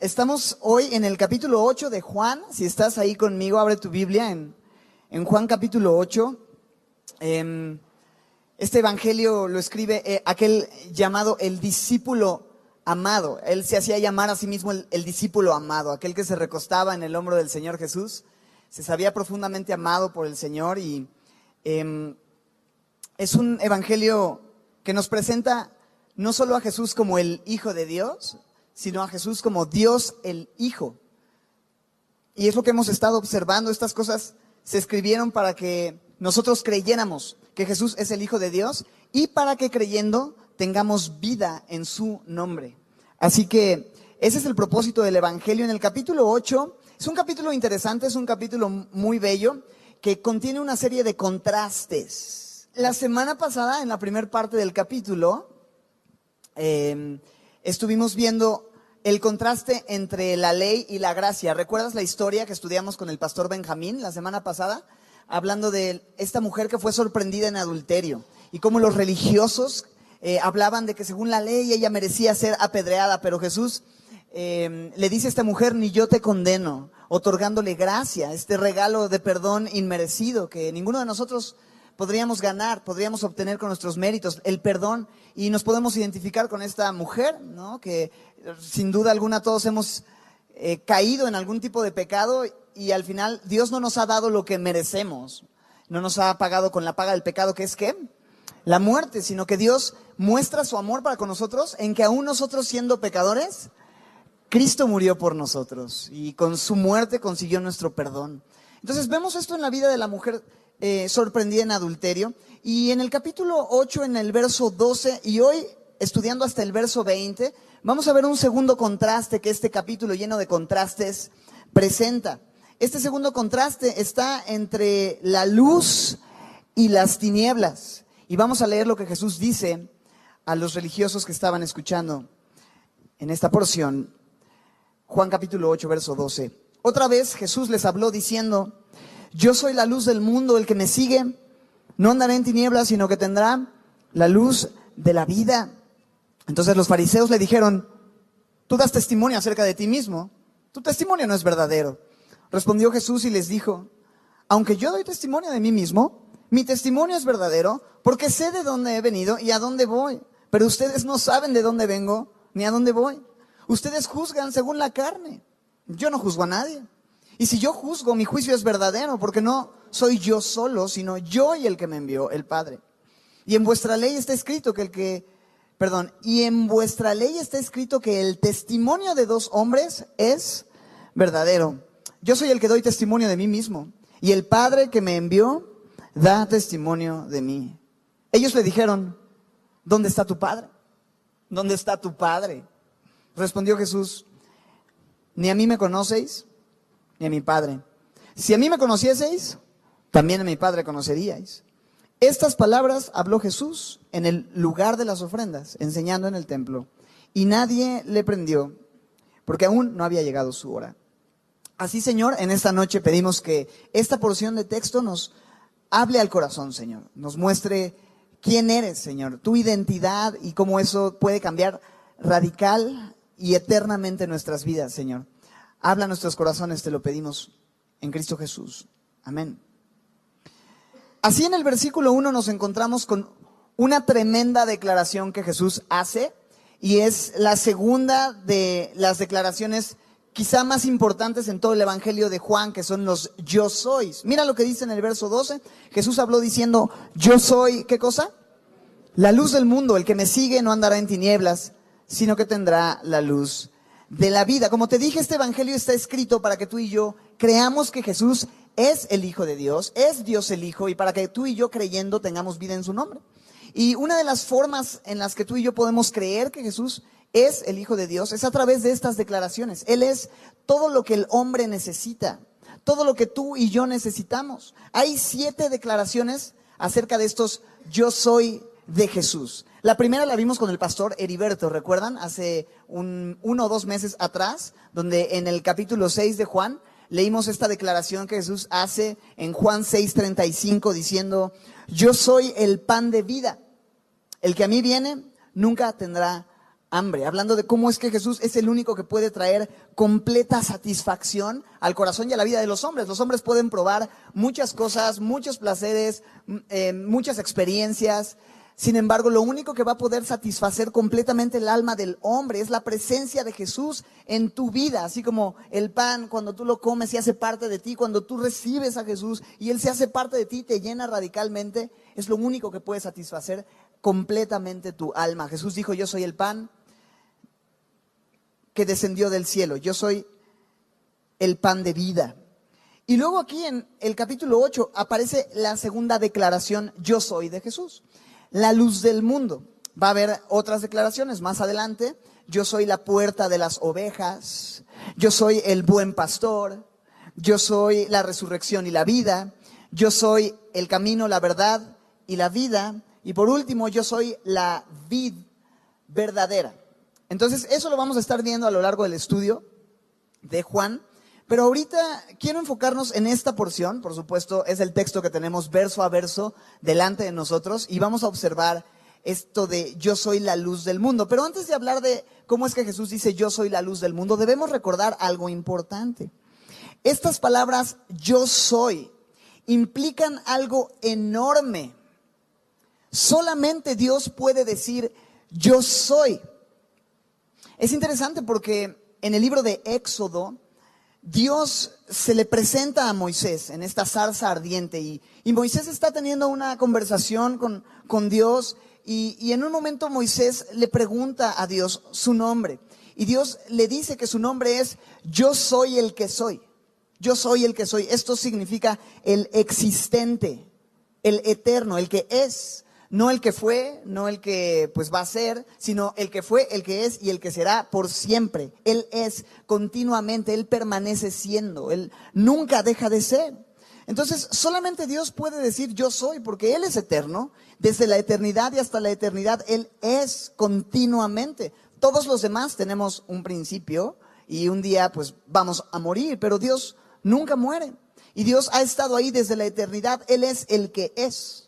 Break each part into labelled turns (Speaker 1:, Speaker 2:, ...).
Speaker 1: Estamos hoy en el capítulo 8 de Juan. Si estás ahí conmigo, abre tu Biblia en Juan capítulo 8. Este evangelio lo escribe aquel llamado el discípulo amado. Él se hacía llamar a sí mismo el discípulo amado, aquel que se recostaba en el hombro del Señor Jesús. Se sabía profundamente amado por el Señor y es un evangelio que nos presenta no solo a Jesús como el Hijo de Dios, sino a Jesús como Dios el Hijo. Y es lo que hemos estado observando. Estas cosas se escribieron para que nosotros creyéramos que Jesús es el Hijo de Dios y para que creyendo tengamos vida en su nombre. Así que ese es el propósito del Evangelio. En el capítulo 8, es un capítulo interesante, es un capítulo muy bello que contiene una serie de contrastes. La semana pasada, en la primera parte del capítulo, estuvimos viendo el contraste entre la ley y la gracia. ¿Recuerdas la historia que estudiamos con el pastor Benjamín la semana pasada? Hablando de esta mujer que fue sorprendida en adulterio y cómo los religiosos hablaban de que según la ley ella merecía ser apedreada, pero Jesús le dice a esta mujer: ni yo te condeno, otorgándole gracia, este regalo de perdón inmerecido que ninguno de nosotros podríamos ganar, podríamos obtener con nuestros méritos, el perdón. Y nos podemos identificar con esta mujer, ¿no? Que sin duda alguna todos hemos caído en algún tipo de pecado y al final Dios no nos ha dado lo que merecemos. No nos ha pagado con la paga del pecado, que es ¿qué? La muerte, sino que Dios muestra su amor para con nosotros en que aún nosotros siendo pecadores, Cristo murió por nosotros y con su muerte consiguió nuestro perdón. Entonces vemos esto en la vida de la mujer sorprendida en adulterio. Y en el capítulo 8, en el verso 12, y hoy estudiando hasta el verso 20, vamos a ver un segundo contraste que este capítulo lleno de contrastes presenta. Este segundo contraste está entre la luz y las tinieblas. Y vamos a leer lo que Jesús dice a los religiosos que estaban escuchando en esta porción. Juan capítulo 8, verso 12. Otra vez Jesús les habló diciendo: yo soy la luz del mundo, el que me sigue no andará en tinieblas, sino que tendrá la luz de la vida. Entonces los fariseos le dijeron: tú das testimonio acerca de ti mismo, tu testimonio no es verdadero. Respondió Jesús y les dijo: aunque yo doy testimonio de mí mismo, mi testimonio es verdadero, porque sé de dónde he venido y a dónde voy. Pero ustedes no saben de dónde vengo ni a dónde voy. Ustedes juzgan según la carne. Yo no juzgo a nadie. Y si yo juzgo, mi juicio es verdadero, porque no soy yo solo, sino yo y el que me envió, el Padre. Y en vuestra ley está escrito que el testimonio de dos hombres es verdadero. Yo soy el que doy testimonio de mí mismo, y el Padre que me envió da testimonio de mí. Ellos le dijeron: ¿dónde está tu Padre? ¿Dónde está tu Padre? Respondió Jesús: ni a mí me conocéis, ni a mi Padre. Si a mí me conocieseis, también a mi Padre conoceríais. Estas palabras habló Jesús en el lugar de las ofrendas, enseñando en el templo. Y nadie le prendió, porque aún no había llegado su hora. Así, Señor, en esta noche pedimos que esta porción de texto nos hable al corazón, Señor. Nos muestre quién eres, Señor, tu identidad y cómo eso puede cambiar radical y eternamente nuestras vidas, Señor. Habla a nuestros corazones, te lo pedimos en Cristo Jesús. Amén. Así en el versículo 1 nos encontramos con una tremenda declaración que Jesús hace, y es la segunda de las declaraciones quizá más importantes en todo el Evangelio de Juan, que son los yo sois. Mira lo que dice en el verso 12. Jesús habló diciendo: yo soy, ¿qué cosa? La luz del mundo, el que me sigue no andará en tinieblas, sino que tendrá la luz de la vida. Como te dije, este evangelio está escrito para que tú y yo creamos que Jesús es el Hijo de Dios, es Dios el Hijo, y para que tú y yo creyendo tengamos vida en su nombre. Y una de las formas en las que tú y yo podemos creer que Jesús es el Hijo de Dios es a través de estas declaraciones. Él es todo lo que el hombre necesita, todo lo que tú y yo necesitamos. Hay 7 declaraciones acerca de estos yo soy de Jesús. La primera la vimos con el pastor Heriberto, ¿recuerdan? Hace 1 o 2 meses atrás, donde en el capítulo 6 de Juan leímos esta declaración que Jesús hace en Juan 6:35 diciendo: yo soy el pan de vida. El que a mí viene nunca tendrá hambre, hablando de cómo es que Jesús es el único que puede traer completa satisfacción al corazón y a la vida de los hombres. Los hombres pueden probar muchas cosas, muchos placeres, muchas experiencias. Sin embargo, lo único que va a poder satisfacer completamente el alma del hombre es la presencia de Jesús en tu vida. Así como el pan, cuando tú lo comes y hace parte de ti, cuando tú recibes a Jesús y Él se hace parte de ti y te llena radicalmente, es lo único que puede satisfacer completamente tu alma. Jesús dijo: yo soy el pan que descendió del cielo, yo soy el pan de vida. Y luego aquí en el capítulo 8 aparece la segunda declaración: yo soy de Jesús. La luz del mundo. Va a haber otras declaraciones más adelante. Yo soy la puerta de las ovejas. Yo soy el buen pastor. Yo soy la resurrección y la vida. Yo soy el camino, la verdad y la vida. Y por último, yo soy la vid verdadera. Entonces, eso lo vamos a estar viendo a lo largo del estudio de Juan. Pero ahorita quiero enfocarnos en esta porción. Por supuesto, es el texto que tenemos verso a verso delante de nosotros y vamos a observar esto de yo soy la luz del mundo. Pero antes de hablar de cómo es que Jesús dice yo soy la luz del mundo, debemos recordar algo importante. Estas palabras yo soy implican algo enorme. Solamente Dios puede decir yo soy. Es interesante porque en el libro de Éxodo, Dios se le presenta a Moisés en esta zarza ardiente y Moisés está teniendo una conversación con Dios y en un momento Moisés le pregunta a Dios su nombre y Dios le dice que su nombre es yo soy el que soy. Yo soy el que soy. Esto significa el existente, el eterno, el que es. No el que fue, no el que pues va a ser, sino el que fue, el que es y el que será por siempre. Él es continuamente, Él permanece siendo, Él nunca deja de ser. Entonces, solamente Dios puede decir yo soy, porque Él es eterno. Desde la eternidad y hasta la eternidad, Él es continuamente. Todos los demás tenemos un principio y un día pues vamos a morir, pero Dios nunca muere. Y Dios ha estado ahí desde la eternidad, Él es el que es.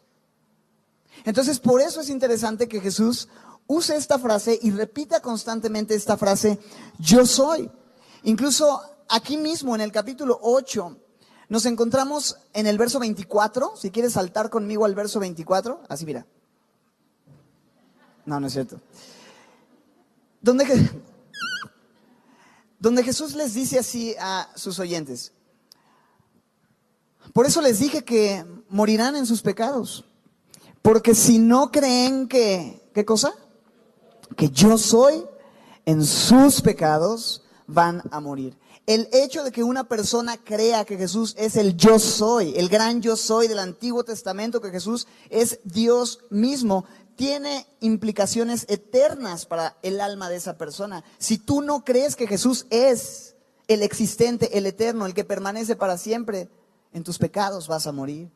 Speaker 1: Entonces, por eso es interesante que Jesús use esta frase y repita constantemente esta frase, yo soy. Incluso aquí mismo en el capítulo 8 nos encontramos en el verso 24. Si quieres saltar conmigo al verso 24, así mira. No es cierto. Donde Jesús les dice así a sus oyentes: por eso les dije que morirán en sus pecados. Porque si no creen que, ¿qué cosa? Que yo soy, en sus pecados van a morir. El hecho de que una persona crea que Jesús es el yo soy, el gran yo soy del Antiguo Testamento, que Jesús es Dios mismo, tiene implicaciones eternas para el alma de esa persona. Si tú no crees que Jesús es el existente, el eterno, el que permanece para siempre, en tus pecados vas a morir.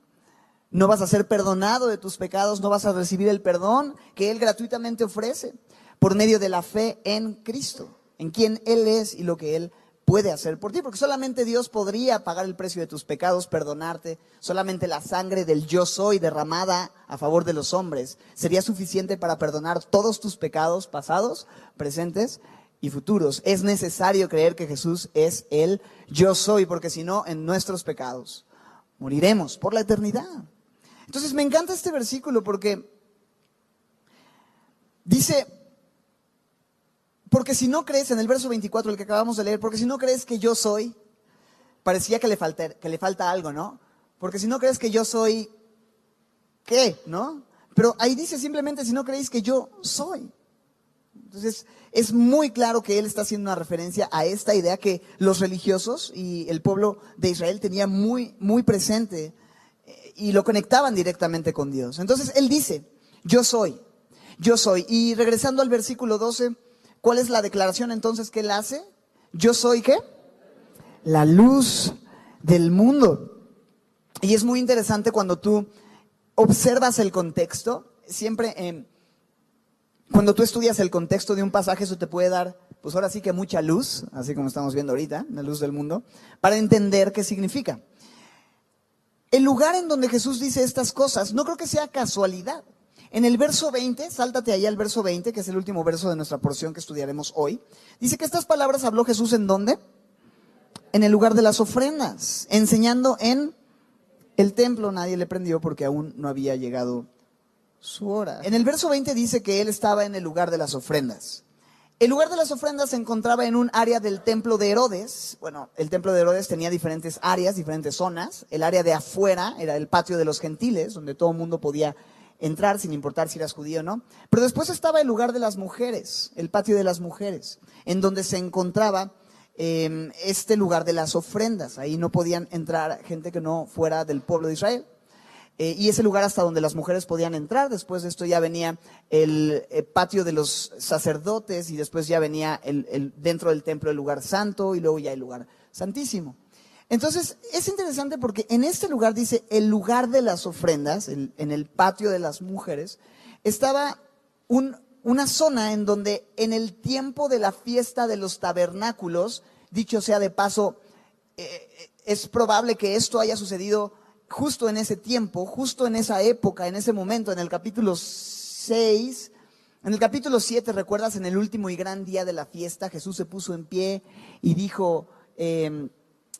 Speaker 1: No vas a ser perdonado de tus pecados, no vas a recibir el perdón que Él gratuitamente ofrece por medio de la fe en Cristo, en quien Él es y lo que Él puede hacer por ti. Porque solamente Dios podría pagar el precio de tus pecados, perdonarte. Solamente la sangre del yo soy derramada a favor de los hombres sería suficiente para perdonar todos tus pecados pasados, presentes y futuros. Es necesario creer que Jesús es el yo soy, porque si no, en nuestros pecados moriremos por la eternidad. Entonces me encanta este versículo porque dice, porque si no crees, en el verso 24, el que acabamos de leer, porque si no crees que yo soy, parecía que le falta algo, ¿no? Porque si no crees que yo soy, ¿qué? ¿No? Pero ahí dice simplemente si no creéis que yo soy. Entonces es muy claro que él está haciendo una referencia a esta idea que los religiosos y el pueblo de Israel tenía muy, muy presente y lo conectaban directamente con Dios. Entonces él dice, yo soy, yo soy. Y regresando al versículo 12, ¿cuál es la declaración entonces que él hace? Yo soy, ¿qué? La luz del mundo. Y es muy interesante cuando tú observas el contexto, siempre cuando tú estudias el contexto de un pasaje, eso te puede dar, pues ahora sí que mucha luz, así como estamos viendo ahorita, la luz del mundo, para entender qué significa. El lugar en donde Jesús dice estas cosas, no creo que sea casualidad. En el verso 20, sáltate ahí al verso 20, que es el último verso de nuestra porción que estudiaremos hoy. Dice que estas palabras habló Jesús ¿en dónde? En el lugar de las ofrendas, enseñando en el templo. Nadie le prendió porque aún no había llegado su hora. En el verso 20 dice que él estaba en el lugar de las ofrendas. El lugar de las ofrendas se encontraba en un área del templo de Herodes. Bueno, el templo de Herodes tenía diferentes áreas, diferentes zonas. El área de afuera era el patio de los gentiles, donde todo el mundo podía entrar sin importar si eras judío o no. Pero después estaba el lugar de las mujeres, el patio de las mujeres, en donde se encontraba este lugar de las ofrendas. Ahí no podían entrar gente que no fuera del pueblo de Israel. Y ese lugar hasta donde las mujeres podían entrar. Después de esto ya venía el patio de los sacerdotes y después ya venía dentro del templo el lugar santo y luego ya el lugar santísimo. Entonces es interesante porque en este lugar dice el lugar de las ofrendas, en el patio de las mujeres, estaba una zona en donde en el tiempo de la fiesta de los tabernáculos, dicho sea de paso, es probable que esto haya sucedido justo en ese tiempo, justo en esa época, en ese momento, en el capítulo 6, en el capítulo 7, ¿recuerdas? En el último y gran día de la fiesta, Jesús se puso en pie y dijo,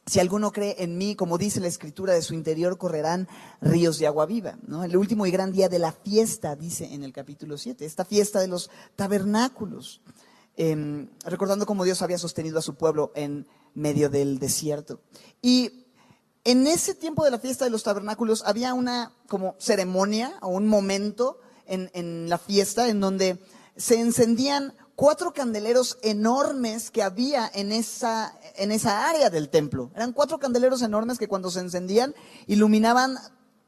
Speaker 1: si alguno cree en mí, como dice la escritura, de su interior correrán ríos de agua viva, ¿no? El último y gran día de la fiesta, dice en el capítulo 7, esta fiesta de los tabernáculos, recordando cómo Dios había sostenido a su pueblo en medio del desierto. Y en ese tiempo de la fiesta de los tabernáculos había una como ceremonia o un momento en la fiesta en donde se encendían 4 candeleros enormes que había en esa área del templo. Eran 4 candeleros enormes que cuando se encendían iluminaban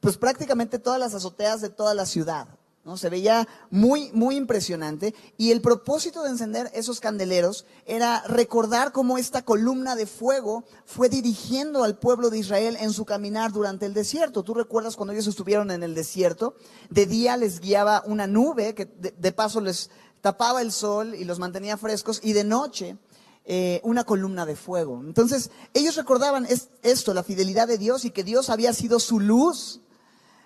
Speaker 1: pues prácticamente todas las azoteas de toda la ciudad, ¿no? Se veía muy, muy impresionante y el propósito de encender esos candeleros era recordar cómo esta columna de fuego fue dirigiendo al pueblo de Israel en su caminar durante el desierto. ¿Tú recuerdas cuando ellos estuvieron en el desierto? De día les guiaba una nube que de paso les tapaba el sol y los mantenía frescos, y de noche una columna de fuego. Entonces ellos recordaban esto, la fidelidad de Dios y que Dios había sido su luz,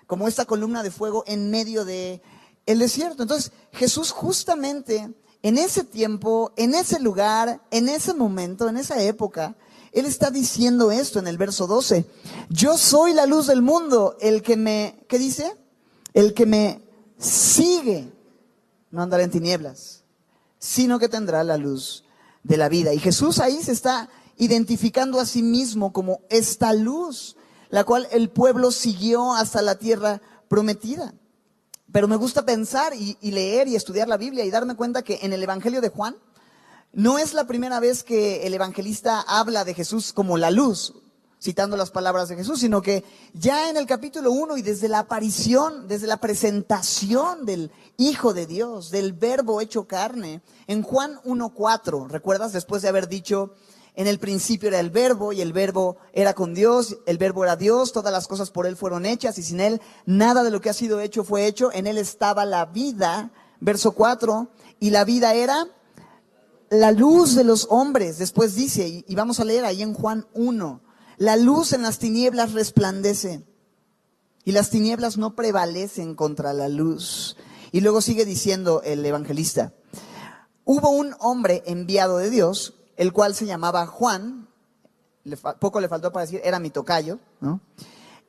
Speaker 1: como esta columna de fuego en medio de el desierto. Entonces Jesús justamente en ese tiempo, en ese lugar, en ese momento, en esa época, Él está diciendo esto en el verso 12. Yo soy la luz del mundo, el que me, ¿qué dice? El que me sigue no andará en tinieblas, sino que tendrá la luz de la vida. Y Jesús ahí se está identificando a sí mismo como esta luz, la cual el pueblo siguió hasta la tierra prometida. Pero me gusta pensar y leer y estudiar la Biblia y darme cuenta que en el Evangelio de Juan no es la primera vez que el evangelista habla de Jesús como la luz, citando las palabras de Jesús, sino que ya en el capítulo 1 y desde la aparición, desde la presentación del Hijo de Dios, del Verbo hecho carne, en Juan 1:4, ¿recuerdas? Después de haber dicho, en el principio era el Verbo y el Verbo era con Dios, el Verbo era Dios, todas las cosas por Él fueron hechas y sin Él nada de lo que ha sido hecho fue hecho, en Él estaba la vida, verso 4, y la vida era la luz de los hombres. Después dice, y vamos a leer ahí en Juan 1, la luz en las tinieblas resplandece y las tinieblas no prevalecen contra la luz. Y luego sigue diciendo el evangelista, hubo un hombre enviado de Dios, el cual se llamaba Juan, poco le faltó para decir, era mi tocayo, ¿no?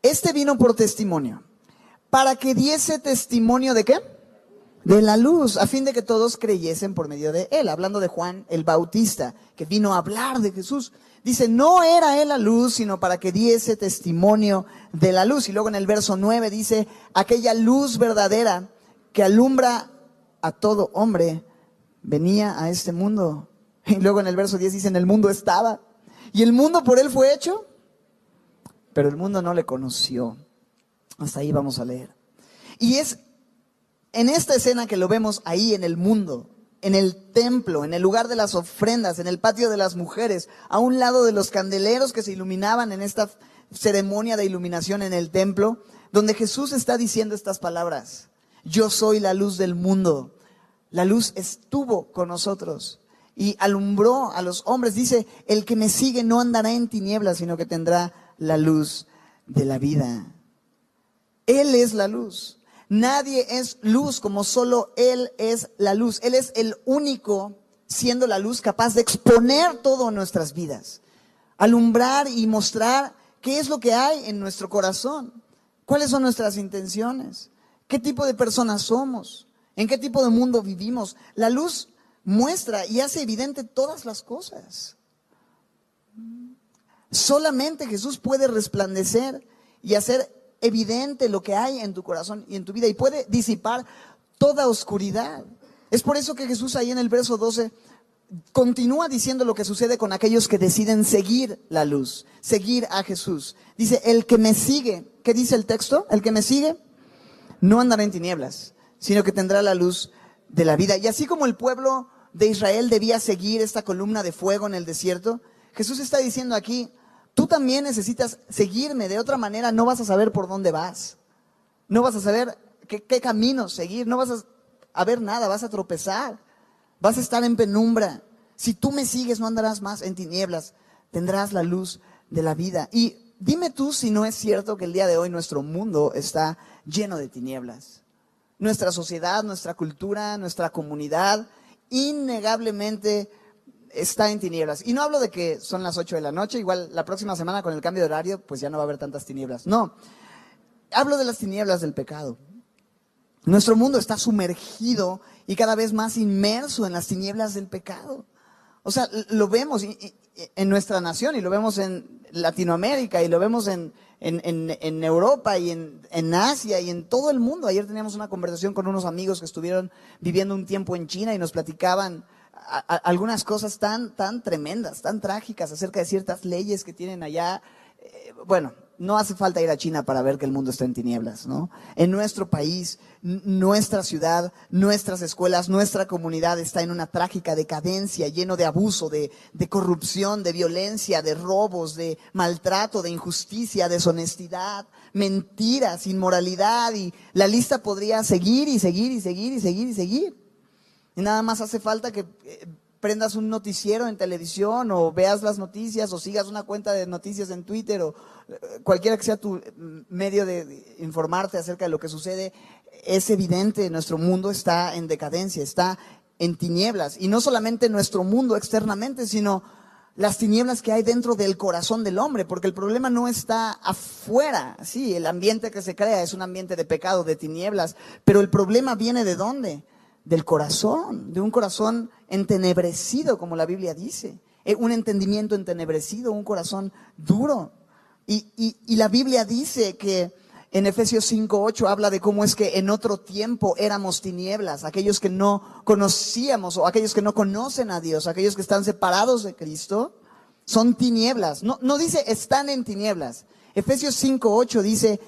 Speaker 1: Este vino por testimonio, para que diese testimonio ¿de qué? De la luz, a fin de que todos creyesen por medio de él. Hablando de Juan el Bautista, que vino a hablar de Jesús. Dice, no era él la luz, sino para que diese testimonio de la luz. Y luego en el verso 9 dice, aquella luz verdadera que alumbra a todo hombre, venía a este mundo. Y luego en el verso 10 dice, en el mundo estaba, y el mundo por él fue hecho, pero el mundo no le conoció. Hasta ahí vamos a leer. Y es en esta escena que lo vemos ahí en el mundo, en el templo, en el lugar de las ofrendas, en el patio de las mujeres, a un lado de los candeleros que se iluminaban en esta ceremonia de iluminación en el templo, donde Jesús está diciendo estas palabras, yo soy la luz del mundo. La luz estuvo con nosotros y alumbró a los hombres. Dice, el que me sigue no andará en tinieblas, sino que tendrá la luz de la vida. Él es la luz. Nadie es luz como solo Él es la luz. Él es el único, siendo la luz, capaz de exponer todo en nuestras vidas, alumbrar y mostrar qué es lo que hay en nuestro corazón, cuáles son nuestras intenciones, qué tipo de personas somos, en qué tipo de mundo vivimos. La luz muestra y hace evidente todas las cosas. Solamente Jesús puede resplandecer y hacer evidente lo que hay en tu corazón y en tu vida, y puede disipar toda oscuridad. Es por eso que Jesús ahí en el verso 12 continúa diciendo lo que sucede con aquellos que deciden seguir la luz, seguir a Jesús. Dice, el que me sigue, ¿qué dice el texto? El que me sigue no andará en tinieblas, sino que tendrá la luz de la vida. Y así como el pueblo de Israel debía seguir esta columna de fuego en el desierto, Jesús está diciendo aquí, tú también necesitas seguirme, de otra manera no vas a saber por dónde vas, no vas a saber qué camino seguir, no vas a ver nada, vas a tropezar, vas a estar en penumbra. Si tú me sigues no andarás más en tinieblas, tendrás la luz de la vida. Y dime tú si no es cierto que el día de hoy nuestro mundo está lleno de tinieblas. Nuestra sociedad, nuestra cultura, nuestra comunidad, innegablemente está en tinieblas. Y no hablo de que son las 8 de la noche, igual la próxima semana con el cambio de horario, pues ya no va a haber tantas tinieblas. No, hablo de las tinieblas del pecado. Nuestro mundo está sumergido y cada vez más inmerso en las tinieblas del pecado. O sea, lo vemos en nuestra nación y lo vemos en Latinoamérica y lo vemos en Europa y en Asia y en todo el mundo. Ayer teníamos una conversación con unos amigos que estuvieron viviendo un tiempo en China y nos platicaban algunas cosas tan tremendas, tan trágicas acerca de ciertas leyes que tienen allá. Bueno, no hace falta ir a China para ver que el mundo está en tinieblas, ¿no? En nuestro país, nuestra ciudad, nuestras escuelas, nuestra comunidad está en una trágica decadencia, lleno de abuso, de corrupción, de violencia, de robos, de maltrato, de injusticia, deshonestidad, mentiras, inmoralidad, y la lista podría seguir y seguir y seguir y seguir y seguir. Y nada más hace falta que prendas un noticiero en televisión o veas las noticias o sigas una cuenta de noticias en Twitter o cualquiera que sea tu medio de informarte acerca de lo que sucede. Es evidente, nuestro mundo está en decadencia, está en tinieblas. Y no solamente nuestro mundo externamente, sino las tinieblas que hay dentro del corazón del hombre, porque el problema no está afuera. Sí, el ambiente que se crea es un ambiente de pecado, de tinieblas, pero el problema viene ¿de dónde? Del corazón, de un corazón entenebrecido, como la Biblia dice, un entendimiento entenebrecido, un corazón duro. Y la Biblia dice que en Efesios 5:8 habla de cómo es que en otro tiempo éramos tinieblas, aquellos que no conocíamos o aquellos que no conocen a Dios, aquellos que están separados de Cristo, son tinieblas. No dice están en tinieblas. Efesios 5:8 dice,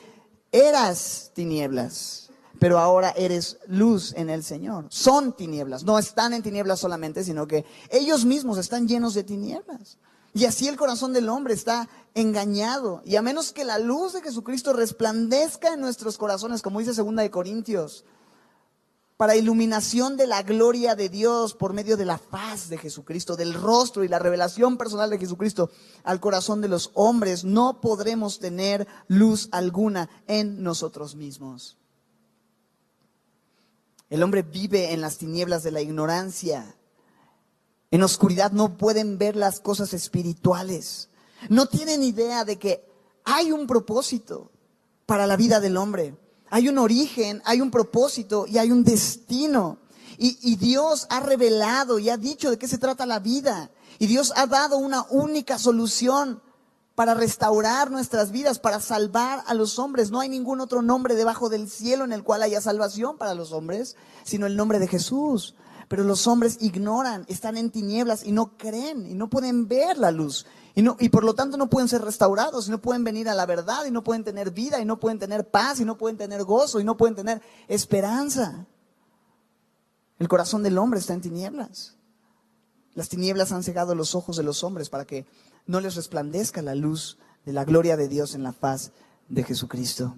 Speaker 1: eras tinieblas, pero ahora eres luz en el Señor. Son tinieblas, no están en tinieblas solamente, sino que ellos mismos están llenos de tinieblas. Y así el corazón del hombre está engañado. Y a menos que la luz de Jesucristo resplandezca en nuestros corazones, como dice 2 de Corintios, para iluminación de la gloria de Dios por medio de la faz de Jesucristo, del rostro y la revelación personal de Jesucristo al corazón de los hombres, no podremos tener luz alguna en nosotros mismos. El hombre vive en las tinieblas de la ignorancia. En oscuridad no pueden ver las cosas espirituales. No tienen idea de que hay un propósito para la vida del hombre. Hay un origen, hay un propósito y hay un destino. Y Dios ha revelado y ha dicho de qué se trata la vida. Y Dios ha dado una única solución para restaurar nuestras vidas, para salvar a los hombres. No hay ningún otro nombre debajo del cielo en el cual haya salvación para los hombres, sino el nombre de Jesús. Pero los hombres ignoran, están en tinieblas y no creen y no pueden ver la luz. Y por lo tanto no pueden ser restaurados, y no pueden venir a la verdad, y no pueden tener vida, y no pueden tener paz, y no pueden tener gozo, y no pueden tener esperanza. El corazón del hombre está en tinieblas. Las tinieblas han cegado los ojos de los hombres para que no les resplandezca la luz de la gloria de Dios en la faz de Jesucristo.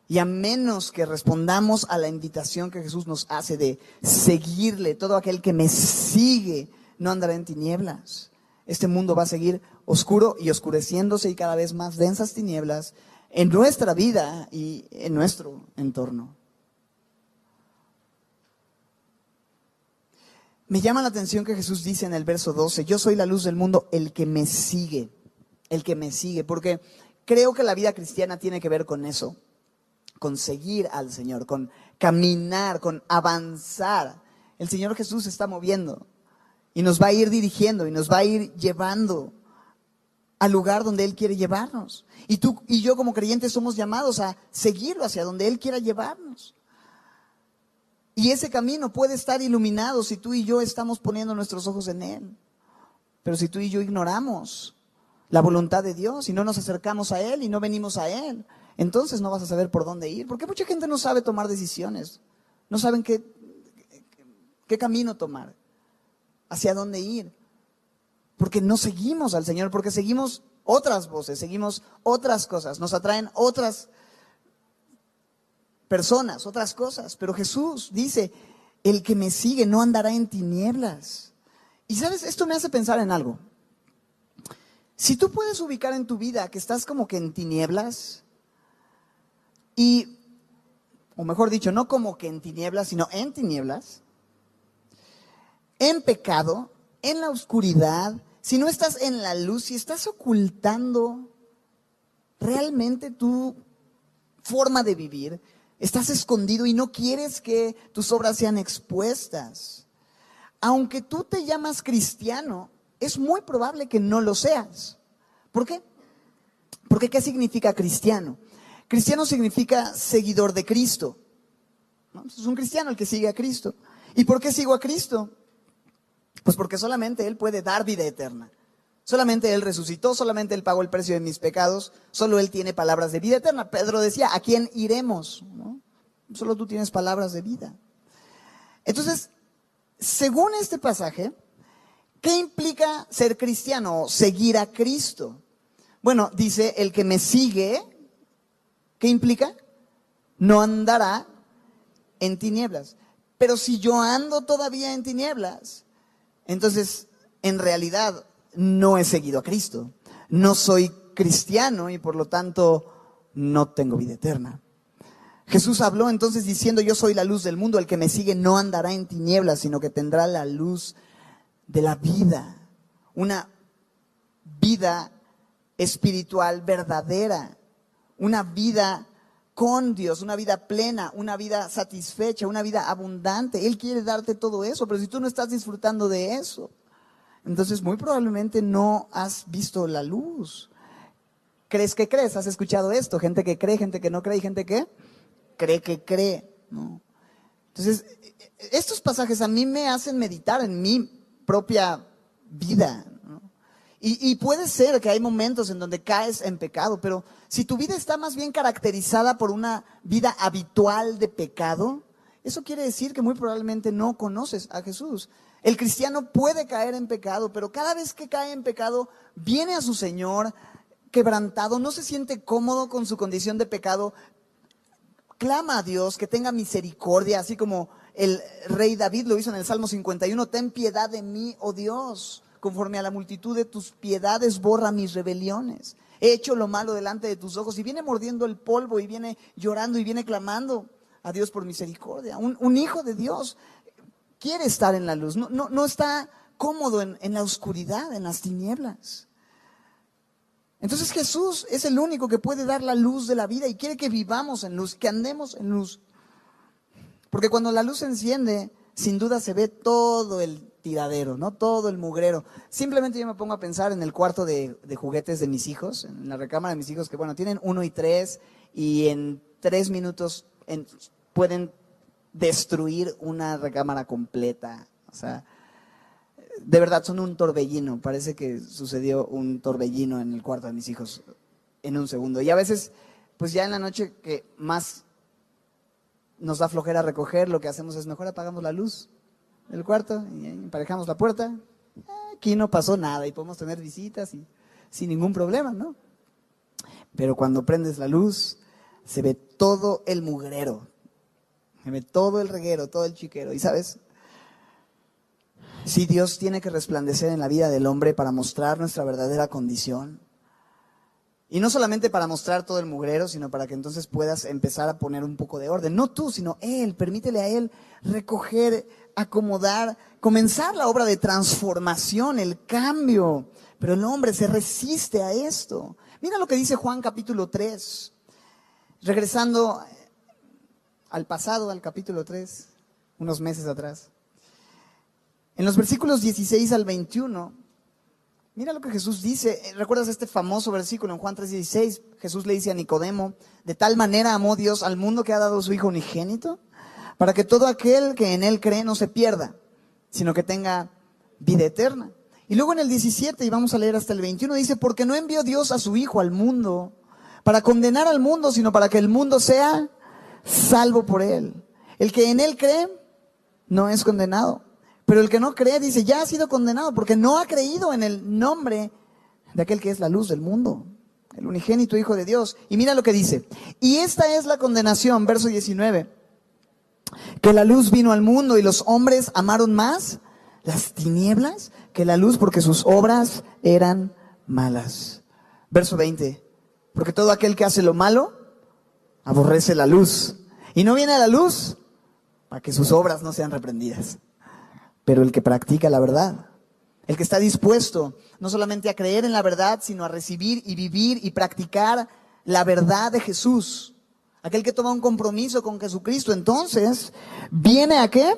Speaker 1: Y a menos que respondamos a la invitación que Jesús nos hace de seguirle, todo aquel que me sigue no andará en tinieblas. Este mundo va a seguir oscuro y oscureciéndose y cada vez más densas tinieblas en nuestra vida y en nuestro entorno. Me llama la atención que Jesús dice en el verso 12, yo soy la luz del mundo, el que me sigue, porque creo que la vida cristiana tiene que ver con eso, con seguir al Señor, con caminar, con avanzar. El Señor Jesús se está moviendo y nos va a ir dirigiendo y nos va a ir llevando al lugar donde Él quiere llevarnos. Y tú y yo como creyentes somos llamados a seguirlo hacia donde Él quiera llevarnos. Y ese camino puede estar iluminado si tú y yo estamos poniendo nuestros ojos en Él. Pero si tú y yo ignoramos la voluntad de Dios y no nos acercamos a Él y no venimos a Él, entonces no vas a saber por dónde ir. Porque mucha gente no sabe tomar decisiones. No saben qué camino tomar, hacia dónde ir. Porque no seguimos al Señor, porque seguimos otras voces, seguimos otras cosas. Nos atraen otras personas, otras cosas. Pero Jesús dice, el que me sigue no andará en tinieblas. Y sabes, esto me hace pensar en algo. Si tú puedes ubicar en tu vida que estás como que en tinieblas, o mejor dicho, no como que en tinieblas, sino en tinieblas, en pecado, en la oscuridad, si no estás en la luz, si estás ocultando realmente tu forma de vivir, estás escondido y no quieres que tus obras sean expuestas. Aunque tú te llamas cristiano, es muy probable que no lo seas. ¿Por qué? Porque ¿qué significa cristiano? Cristiano significa seguidor de Cristo, ¿no? Es un cristiano el que sigue a Cristo. ¿Y por qué sigo a Cristo? Pues porque solamente Él puede dar vida eterna. Solamente Él resucitó, solamente Él pagó el precio de mis pecados, solo Él tiene palabras de vida eterna. Pedro decía, ¿a quién iremos? ¿No? Solo tú tienes palabras de vida. Entonces, según este pasaje, ¿qué implica ser cristiano o seguir a Cristo? Bueno, dice, el que me sigue, ¿qué implica? No andará en tinieblas. Pero si yo ando todavía en tinieblas, entonces en realidad no he seguido a Cristo. No soy cristiano y por lo tanto no tengo vida eterna. Jesús habló entonces diciendo, yo soy la luz del mundo, el que me sigue no andará en tinieblas, sino que tendrá la luz de la vida. Una vida espiritual verdadera, una vida con Dios, una vida plena, una vida satisfecha, una vida abundante. Él quiere darte todo eso, pero si tú no estás disfrutando de eso, entonces muy probablemente no has visto la luz. ¿Crees que crees? ¿Has escuchado esto? Gente que cree, gente que no cree y gente que cree que cree, ¿no? Entonces, estos pasajes a mí me hacen meditar en mi propia vida, ¿no? Y puede ser que hay momentos en donde caes en pecado, pero si tu vida está más bien caracterizada por una vida habitual de pecado, eso quiere decir que muy probablemente no conoces a Jesús. El cristiano puede caer en pecado, pero cada vez que cae en pecado, viene a su Señor quebrantado, no se siente cómodo con su condición de pecado, clama a Dios que tenga misericordia, así como el rey David lo hizo en el Salmo 51, ten piedad de mí, oh Dios, conforme a la multitud de tus piedades borra mis rebeliones. He hecho lo malo delante de tus ojos, y viene mordiendo el polvo y viene llorando y viene clamando a Dios por misericordia. Un hijo de Dios quiere estar en la luz, no está cómodo en la oscuridad, en las tinieblas. Entonces Jesús es el único que puede dar la luz de la vida y quiere que vivamos en luz, que andemos en luz. Porque cuando la luz se enciende, sin duda se ve todo el tiradero, ¿no? Todo el mugrero. Simplemente yo me pongo a pensar en el cuarto de juguetes de mis hijos, en la recámara de mis hijos, que bueno, tienen 1 y 3 y en 3 minutos pueden destruir una recámara completa. O sea, de verdad, son un torbellino. Parece que sucedió un torbellino en el cuarto de mis hijos en un segundo. Y a veces, pues ya en la noche que más nos da flojera recoger, lo que hacemos es mejor apagamos la luz del cuarto y emparejamos la puerta. Aquí no pasó nada y podemos tener visitas y sin ningún problema, ¿no? Pero cuando prendes la luz, se ve todo el mugrero, se ve todo el reguero, todo el chiquero. Y ¿sabes? Si Dios tiene que resplandecer en la vida del hombre para mostrar nuestra verdadera condición, Y no solamente para mostrar todo el mugrero, sino para que entonces puedas empezar a poner un poco de orden. No tú, sino Él. Permítele a Él recoger, acomodar, comenzar la obra de transformación, el cambio. Pero el hombre se resiste a esto. Mira lo que dice Juan capítulo 3. Regresando al pasado, al capítulo 3, unos meses atrás. En los versículos 16 al 21, mira lo que Jesús dice. ¿Recuerdas este famoso versículo en Juan 3:16? Jesús le dice a Nicodemo: de tal manera amó Dios al mundo que ha dado a su Hijo unigénito, para que todo aquel que en Él cree no se pierda, sino que tenga vida eterna. Y luego en el 17, y vamos a leer hasta el 21, dice: porque no envió Dios a su Hijo al mundo para condenar al mundo, sino para que el mundo sea salvo por Él. El que en Él cree no es condenado, pero el que no cree, dice, ya ha sido condenado porque no ha creído en el nombre de aquel que es la luz del mundo, el unigénito Hijo de Dios. Y mira lo que dice: y esta es la condenación, verso 19, que la luz vino al mundo y los hombres amaron más las tinieblas que la luz, porque sus obras eran malas. Verso 20, porque todo aquel que hace lo malo aborrece la luz y no viene a la luz para que sus obras no sean reprendidas. Pero el que practica la verdad, el que está dispuesto no solamente a creer en la verdad, sino a recibir y vivir y practicar la verdad de Jesús, aquel que toma un compromiso con Jesucristo, entonces viene ¿a qué?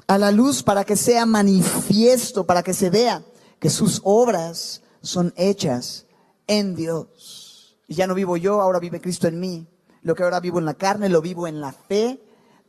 Speaker 1: A la luz, para que sea manifiesto, para que se vea que sus obras son hechas en Dios. Y ya no vivo yo, ahora vive Cristo en mí. Lo que ahora vivo en la carne, lo vivo en la fe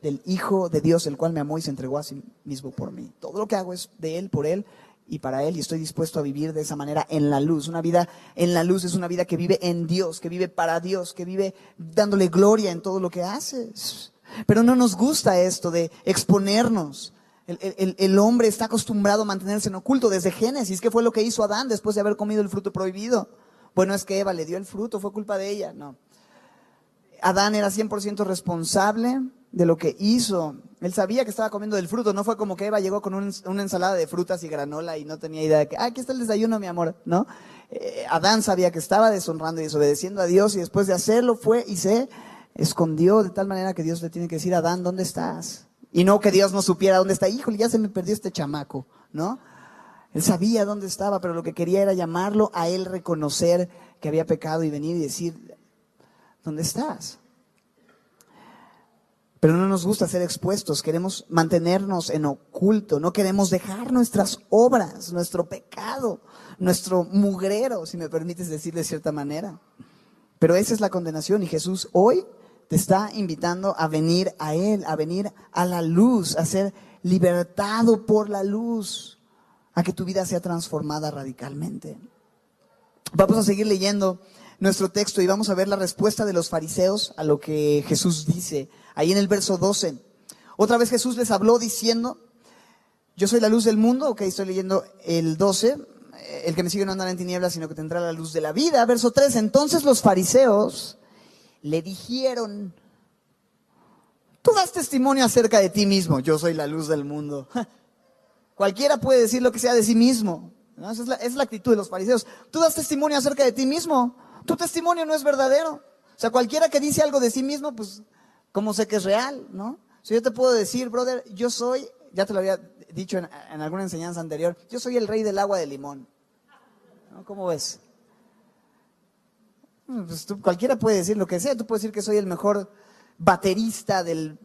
Speaker 1: del Hijo de Dios, el cual me amó y se entregó a sí mismo por mí. Todo lo que hago es de Él, por Él y para Él, y estoy dispuesto a vivir de esa manera en la luz. Una vida en la luz es una vida que vive en Dios, que vive para Dios, que vive dándole gloria en todo lo que haces. Pero no nos gusta esto de exponernos. El hombre está acostumbrado a mantenerse en oculto desde Génesis. ¿Qué fue lo que hizo Adán después de haber comido el fruto prohibido? Bueno, es que Eva le dio el fruto, fue culpa de ella. No. Adán era 100% responsable de lo que hizo. Él sabía que estaba comiendo del fruto. No fue como que Eva llegó con una ensalada de frutas y granola y no tenía idea de que, aquí está el desayuno, mi amor, ¿no? Adán sabía que estaba deshonrando y desobedeciendo a Dios, y después de hacerlo fue y se escondió, de tal manera que Dios le tiene que decir: Adán, ¿dónde estás? Y no que Dios no supiera dónde está. Híjole, ya se me perdió este chamaco, ¿no? Él sabía dónde estaba, pero lo que quería era llamarlo a él, reconocer que había pecado y venir y decir: ¿dónde estás? Pero no nos gusta ser expuestos, queremos mantenernos en oculto, no queremos dejar nuestras obras, nuestro pecado, nuestro mugrero, si me permites decir de cierta manera. Pero esa es la condenación, y Jesús hoy te está invitando a venir a Él, a venir a la luz, a ser libertado por la luz, a que tu vida sea transformada radicalmente. Vamos a seguir leyendo nuestro texto y vamos a ver la respuesta de los fariseos a lo que Jesús dice. Ahí en el verso 12, otra vez Jesús les habló diciendo: yo soy la luz del mundo. Ok, estoy leyendo el 12. El que me sigue no andará en tinieblas, sino que tendrá la luz de la vida. Verso 3, entonces los fariseos le dijeron: tú das testimonio acerca de ti mismo, yo soy la luz del mundo. Cualquiera puede decir lo que sea de sí mismo, ¿no? Esa es la actitud de los fariseos. Tú das testimonio acerca de ti mismo, tu testimonio no es verdadero. O sea, cualquiera que dice algo de sí mismo, pues, ¿cómo sé que es real, no? Si yo te puedo decir, brother, yo soy, ya te lo había dicho en alguna enseñanza anterior, yo soy el rey del agua de limón, ¿no? ¿Cómo ves? Pues cualquiera puede decir lo que sea. Tú puedes decir que soy el mejor baterista del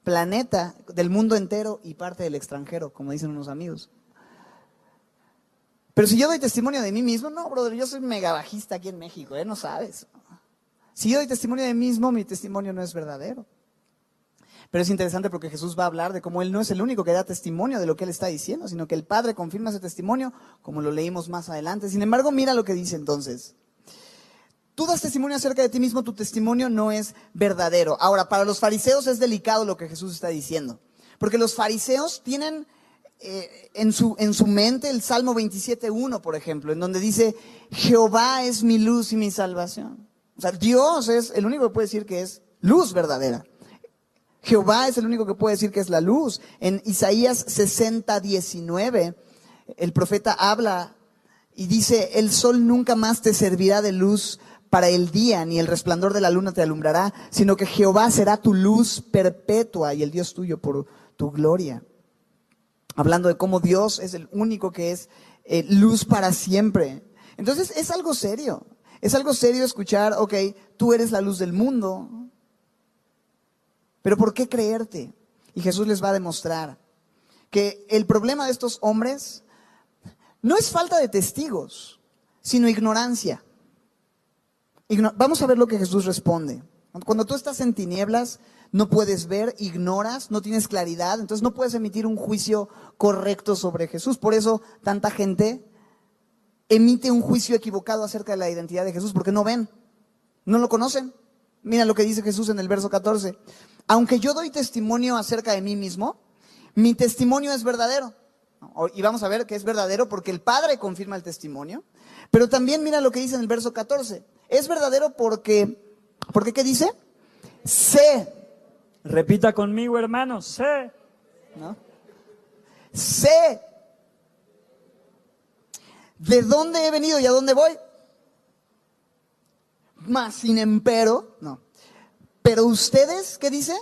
Speaker 1: planeta, del mundo entero y parte del extranjero, como dicen unos amigos. Pero si yo doy testimonio de mí mismo, no, brother, yo soy mega bajista aquí en México, no sabes. Si yo doy testimonio de mí mismo, mi testimonio no es verdadero. Pero es interesante porque Jesús va a hablar de cómo Él no es el único que da testimonio de lo que Él está diciendo, sino que el Padre confirma ese testimonio, como lo leímos más adelante. Sin embargo, mira lo que dice entonces. Tú das testimonio acerca de ti mismo, tu testimonio no es verdadero. Ahora, para los fariseos es delicado lo que Jesús está diciendo, porque los fariseos tienen en su mente el Salmo 27:1, por ejemplo, en donde dice: Jehová es mi luz y mi salvación. O sea, Dios es el único que puede decir que es luz verdadera. Jehová es el único que puede decir que es la luz. En Isaías 60:19, el profeta habla y dice: el sol nunca más te servirá de luz para el día, ni el resplandor de la luna te alumbrará, sino que Jehová será tu luz perpetua y el Dios tuyo por tu gloria. Hablando de cómo Dios es el único que es luz para siempre. Entonces es algo serio. Es algo serio escuchar, ok, tú eres la luz del mundo, pero ¿por qué creerte? Y Jesús les va a demostrar que el problema de estos hombres no es falta de testigos, sino ignorancia. Vamos a ver lo que Jesús responde. Cuando tú estás en tinieblas, no puedes ver, ignoras, no tienes claridad, entonces no puedes emitir un juicio correcto sobre Jesús. Por eso tanta gente emite un juicio equivocado acerca de la identidad de Jesús, porque no ven, no lo conocen. Mira lo que dice Jesús en el verso 14. Aunque yo doy testimonio acerca de mí mismo, mi testimonio es verdadero. Y vamos a ver que es verdadero porque el Padre confirma el testimonio. Pero también mira lo que dice en el verso 14. Es verdadero porque ¿qué dice? Sé.
Speaker 2: Repita conmigo, hermano, sé.
Speaker 1: ¿No? Sé de dónde he venido y a dónde voy. Mas sin empero, no. Pero ustedes, ¿qué dice?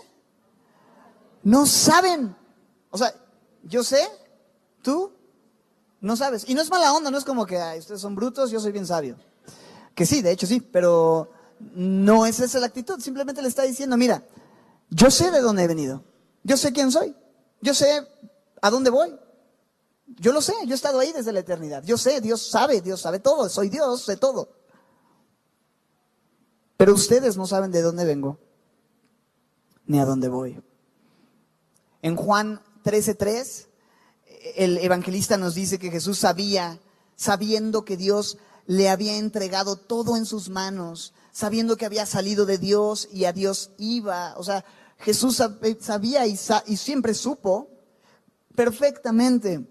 Speaker 1: No saben. O sea, yo sé, tú no sabes. Y no es mala onda, no es como que ay, ustedes son brutos, yo soy bien sabio. Que sí, de hecho sí, pero no es esa la actitud. Simplemente le está diciendo, mira, yo sé de dónde he venido. Yo sé quién soy. Yo sé a dónde voy. Yo lo sé, yo he estado ahí desde la eternidad. Yo sé, Dios sabe todo. Soy Dios, sé todo. Pero ustedes no saben de dónde vengo, ni a dónde voy. En Juan 13:3, el evangelista nos dice que Jesús sabía, sabiendo que Dios le había entregado todo en sus manos, sabiendo que había salido de Dios y a Dios iba. O sea, Jesús sabía y siempre supo perfectamente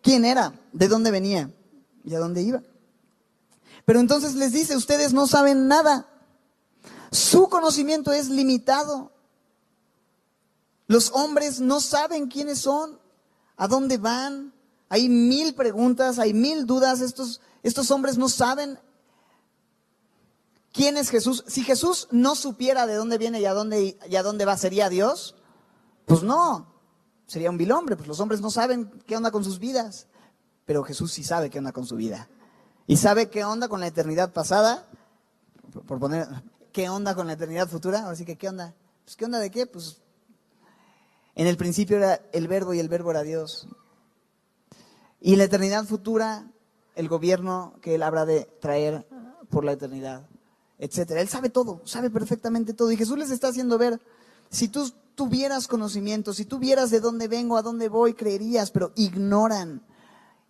Speaker 1: quién era, de dónde venía y a dónde iba. Pero entonces les dice, ustedes no saben nada. Su conocimiento es limitado. Los hombres no saben quiénes son, a dónde van. Hay 1000 preguntas, hay 1000 dudas. Estos hombres no saben quién es Jesús. Si Jesús no supiera de dónde viene y a dónde va, ¿sería Dios? Pues no, sería un vil hombre. Pues los hombres no saben qué onda con sus vidas. Pero Jesús sí sabe qué onda con su vida. Y sabe qué onda con la eternidad pasada, por poner, qué onda con la eternidad futura. Ahora sí que, ¿qué onda? Pues, ¿qué onda de qué? Pues, en el principio era el verbo y el verbo era Dios. Y en la eternidad futura, el gobierno que Él habrá de traer por la eternidad, etcétera. Él sabe todo, sabe perfectamente todo. Y Jesús les está haciendo ver, si tú tuvieras conocimiento, si tú vieras de dónde vengo, a dónde voy, creerías, pero ignoran.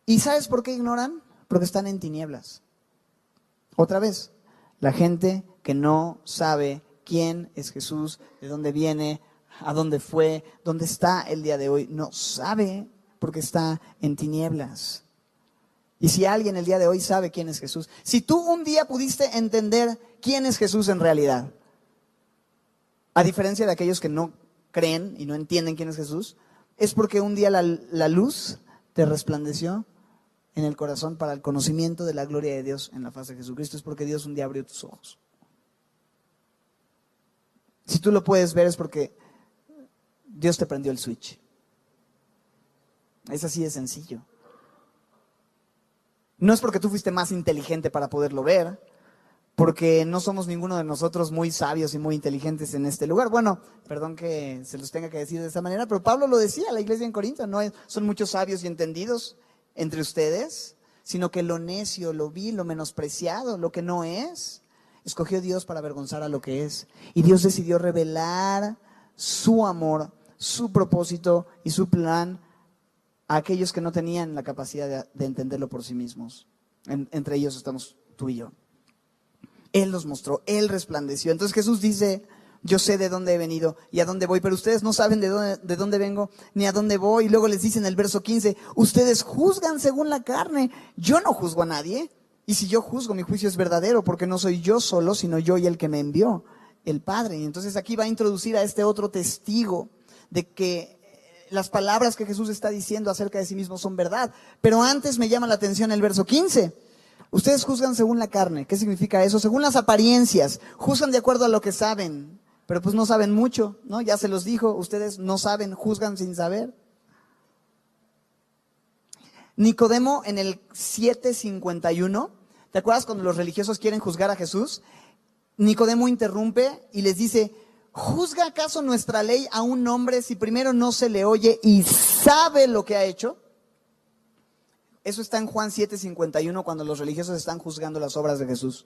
Speaker 1: ¿Y sabes por qué ignoran? Porque están en tinieblas. Otra vez, la gente que no sabe quién es Jesús, de dónde viene, a dónde fue, dónde está el día de hoy, no sabe porque está en tinieblas. Y si alguien el día de hoy sabe quién es Jesús, si tú un día pudiste entender quién es Jesús en realidad, a diferencia de aquellos que no creen y no entienden quién es Jesús, es porque un día la luz te resplandeció en el corazón para el conocimiento de la gloria de Dios en la faz de Jesucristo. Es porque Dios un día abrió tus ojos. Si tú lo puedes ver es porque Dios te prendió el switch. Es así de sencillo. No es porque tú fuiste más inteligente para poderlo ver, porque no somos ninguno de nosotros muy sabios y muy inteligentes en este lugar. Bueno, perdón que se los tenga que decir de esa manera, pero Pablo lo decía, la iglesia en Corinto, no son muchos sabios y entendidos entre ustedes, sino que lo necio, lo vil, lo menospreciado, lo que no es, escogió Dios para avergonzar a lo que es. Y Dios decidió revelar su amor, su propósito y su plan a aquellos que no tenían la capacidad de entenderlo por sí mismos. Entre ellos estamos tú y yo. Él los mostró, Él resplandeció. Entonces Jesús dice, yo sé de dónde he venido y a dónde voy, pero ustedes no saben de dónde vengo ni a dónde voy. Y luego les dice en el verso 15, ustedes juzgan según la carne. Yo no juzgo a nadie. Y si yo juzgo, mi juicio es verdadero, porque no soy yo solo, sino yo y el que me envió, el Padre. Y entonces aquí va a introducir a este otro testigo de que las palabras que Jesús está diciendo acerca de sí mismo son verdad. Pero antes me llama la atención el verso 15. Ustedes juzgan según la carne. ¿Qué significa eso? Según las apariencias. Juzgan de acuerdo a lo que saben. Pero pues no saben mucho, ¿no? Ya se los dijo. Ustedes no saben, juzgan sin saber. Nicodemo en el 7:51. ¿Te acuerdas cuando los religiosos quieren juzgar a Jesús? Nicodemo interrumpe y les dice: ¿juzga acaso nuestra ley a un hombre si primero no se le oye y sabe lo que ha hecho? Eso está en Juan 7:51, cuando los religiosos están juzgando las obras de Jesús.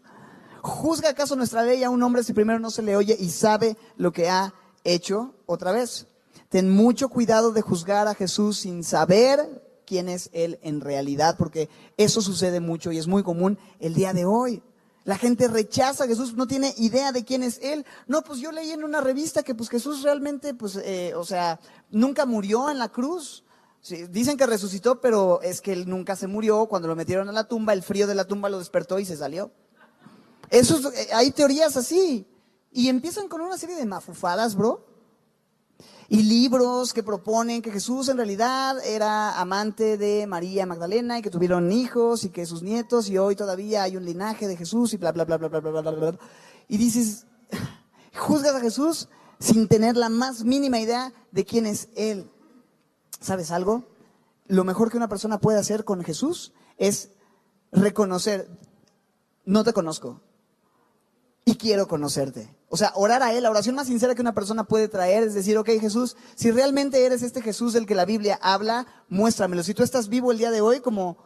Speaker 1: ¿Juzga acaso nuestra ley a un hombre si primero no se le oye y sabe lo que ha hecho? Otra vez, ten mucho cuidado de juzgar a Jesús sin saber quién es Él en realidad, porque eso sucede mucho y es muy común el día de hoy. La gente rechaza a Jesús, no tiene idea de quién es Él. No, pues yo leí en una revista que pues Jesús realmente, nunca murió en la cruz. Sí, dicen que resucitó, pero es que Él nunca se murió. Cuando lo metieron a la tumba, el frío de la tumba lo despertó y se salió. Hay teorías así. Y empiezan con una serie de mafufadas, bro. Y libros que proponen que Jesús en realidad era amante de María Magdalena y que tuvieron hijos y que sus nietos, y hoy todavía hay un linaje de Jesús y bla, bla, bla, bla, bla, bla, bla, bla. Y dices, juzgas a Jesús sin tener la más mínima idea de quién es Él. ¿Sabes algo? Lo mejor que una persona puede hacer con Jesús es reconocer: no te conozco y quiero conocerte. O sea, orar a Él. La oración más sincera que una persona puede traer es decir: ok, Jesús, si realmente eres este Jesús del que la Biblia habla, muéstramelo. Si tú estás vivo el día de hoy como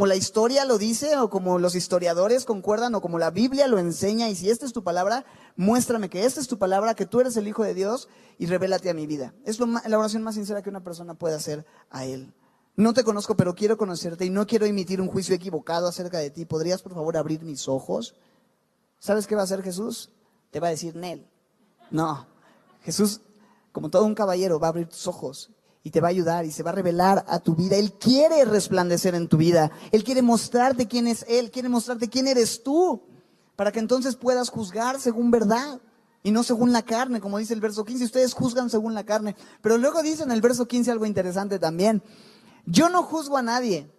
Speaker 1: la historia lo dice, o como los historiadores concuerdan, o como la Biblia lo enseña, y si esta es tu palabra, muéstrame que esta es tu palabra, que tú eres el Hijo de Dios, y revélate a mi vida. Es la oración más sincera que una persona puede hacer a Él. No te conozco, pero quiero conocerte y no quiero emitir un juicio equivocado acerca de ti. ¿Podrías, por favor, abrir mis ojos? ¿Sabes qué va a hacer Jesús? Te va a decir: Nel. No. Jesús, como todo un caballero, va a abrir tus ojos y te va a ayudar y se va a revelar a tu vida. Él quiere resplandecer en tu vida. Él quiere mostrarte quién es Él, quiere mostrarte quién eres tú, para que entonces puedas juzgar según verdad y no según la carne, como dice el verso 15. Ustedes juzgan según la carne. Pero luego dice en el verso 15 algo interesante también: yo no juzgo a nadie.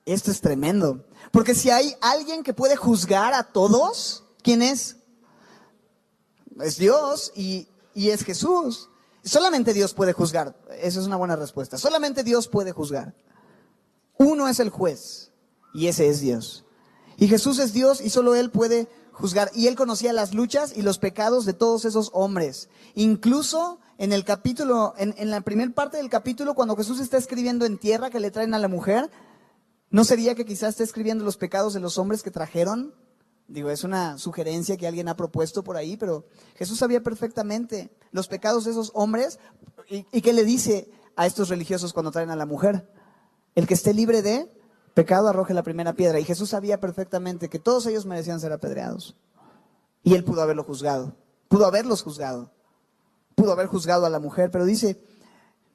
Speaker 1: Esto es tremendo, porque si hay alguien que puede juzgar a todos, ¿quién es? Es Dios y es Jesús. Solamente Dios puede juzgar. Esa es una buena respuesta. Solamente Dios puede juzgar. Uno es el juez y ese es Dios. Y Jesús es Dios y solo Él puede juzgar. Y Él conocía las luchas y los pecados de todos esos hombres. Incluso en el capítulo, en la primera parte del capítulo, cuando Jesús está escribiendo en tierra que le traen a la mujer, ¿no sería que quizás esté escribiendo los pecados de los hombres que trajeron? Digo, es una sugerencia que alguien ha propuesto por ahí, pero Jesús sabía perfectamente los pecados de esos hombres. ¿Y qué le dice a estos religiosos cuando traen a la mujer? El que esté libre de pecado arroje la primera piedra. Y Jesús sabía perfectamente que todos ellos merecían ser apedreados. Y Él pudo haberlos juzgado, pudo haber juzgado a la mujer, pero dice: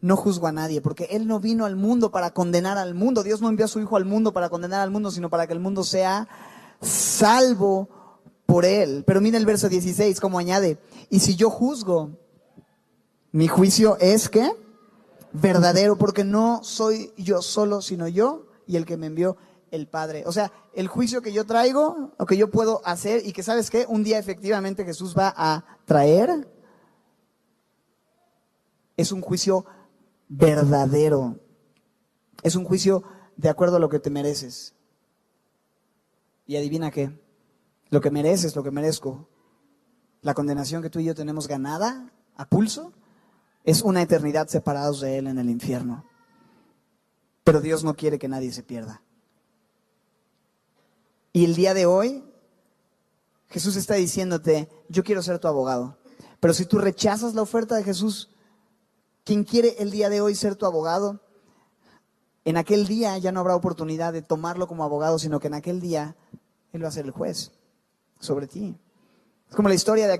Speaker 1: no juzgo a nadie, porque Él no vino al mundo para condenar al mundo. Dios no envió a su Hijo al mundo para condenar al mundo, sino para que el mundo sea salvo por Él. Pero mira el verso 16, como añade: y si yo juzgo, mi juicio es ¿qué? Verdadero, porque no soy yo solo, sino yo y el que me envió, el Padre. O sea, el juicio que yo traigo, o que yo puedo hacer, y que ¿sabes qué? Un día efectivamente Jesús va a traer, es un juicio verdadero. Es un juicio de acuerdo a lo que te mereces. Y adivina qué, lo que mereces, lo que merezco, la condenación que tú y yo tenemos ganada a pulso, es una eternidad separados de Él en el infierno. Pero Dios no quiere que nadie se pierda. Y el día de hoy, Jesús está diciéndote: yo quiero ser tu abogado. Pero si tú rechazas la oferta de Jesús, quien quiere el día de hoy ser tu abogado, en aquel día ya no habrá oportunidad de tomarlo como abogado, sino que en aquel día Él va a ser el juez sobre ti. Es como la historia de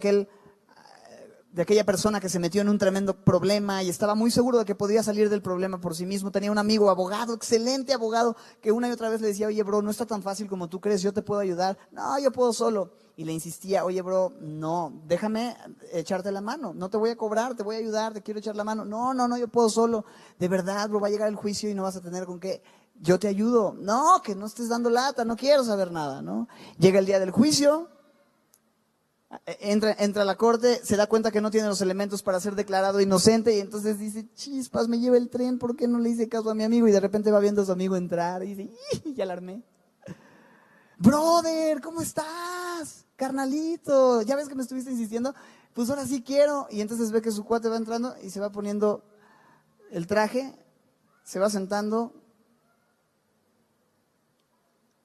Speaker 1: aquella persona que se metió en un tremendo problema y estaba muy seguro de que podía salir del problema por sí mismo. Tenía un amigo abogado, excelente abogado, que una y otra vez le decía: oye, bro, no está tan fácil como tú crees, yo te puedo ayudar. No, yo puedo solo. Y le insistía: oye, bro, no, déjame echarte la mano, no te voy a cobrar, te voy a ayudar, te quiero echar la mano. No, yo puedo solo. De verdad, bro, va a llegar el juicio y no vas a tener con qué. yo te ayudo. No, que no estés dando lata, no quiero saber nada, ¿no? Llega el día del juicio, entra a la corte, se da cuenta que no tiene los elementos para ser declarado inocente y entonces dice, chispas, me lleva el tren, ¿por qué no le hice caso a mi amigo? Y de repente va viendo a su amigo entrar y dice, ya la armé. Brother, ¿cómo estás? Carnalito, ¿ya ves que me estuviste insistiendo? Pues ahora sí quiero. Y entonces ve que su cuate va entrando y se va poniendo el traje, se va sentando